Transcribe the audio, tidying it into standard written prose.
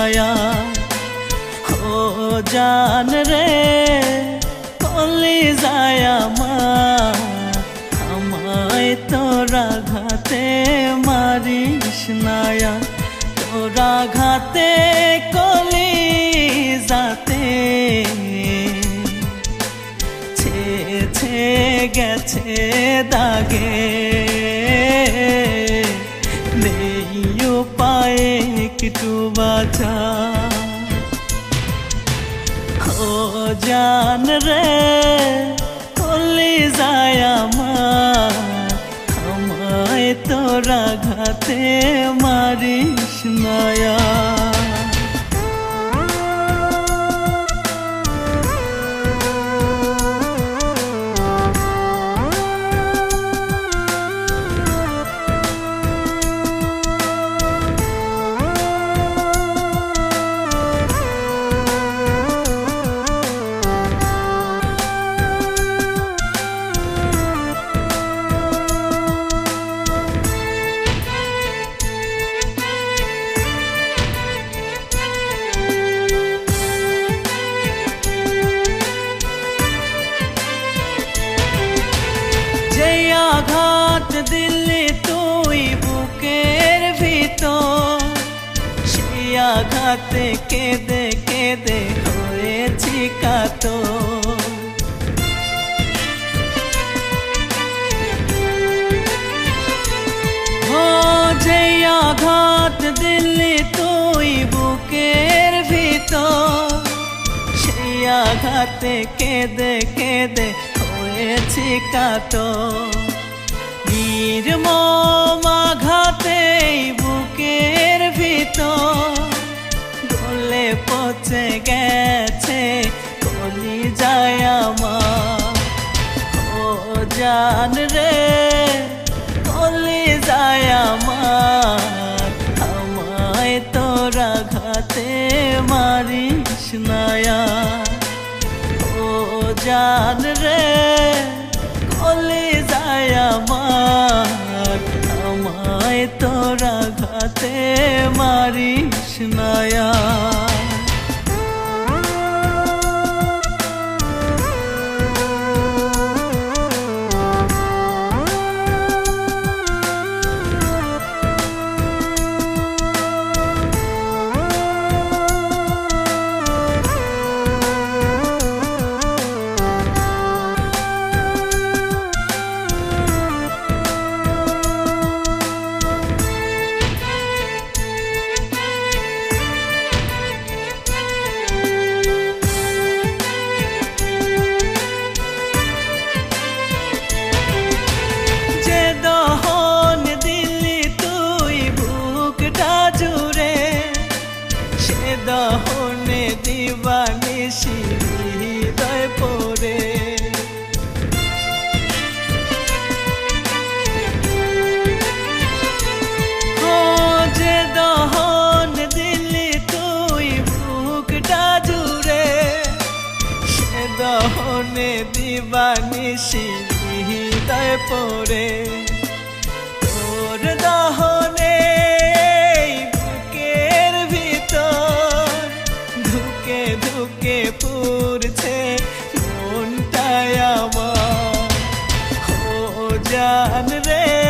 তৃষ্ণায়া ও জান রে কলিজায় আমার আমায় তোরা ঘাতে মারিস নায়া তোরা ঘাতে কলিজাতে ছে গেছে দাগে নেই উপায় একটু বাঁচা ও জান রে কলিজায় আমার আমায় তোরা ঘাতে মারিস নায়া আঘাত দিলি তুই বুকের ভিতর সেই আঘাতে কেঁদে কেঁদে হয়েছি কাতর ও যে আঘাত দিলি তুই বুকের ভিতর সেই আঘাতে কেঁদে কেঁদে হয়েছি কাতর নির্মম আঘাতে বুকের ভিতর গলে পচে গেছে কলিজায় আমার ও জান রে কলিজায় আমার আমায় তোরা ঘাতে মারিস নায়া ও জান রে কলিজায় আমার আমায় তোরা ঘাতে মারিস নায়া দহনে দিবানিশি হৃদয় পড়ে যে দহন দিলি তুই বুকটা জুড়ে সে দহনে দিবানিশি হৃদয় পড়ে তোর দহনে ধুকে পুরছে মনটায় আমার ও জান রে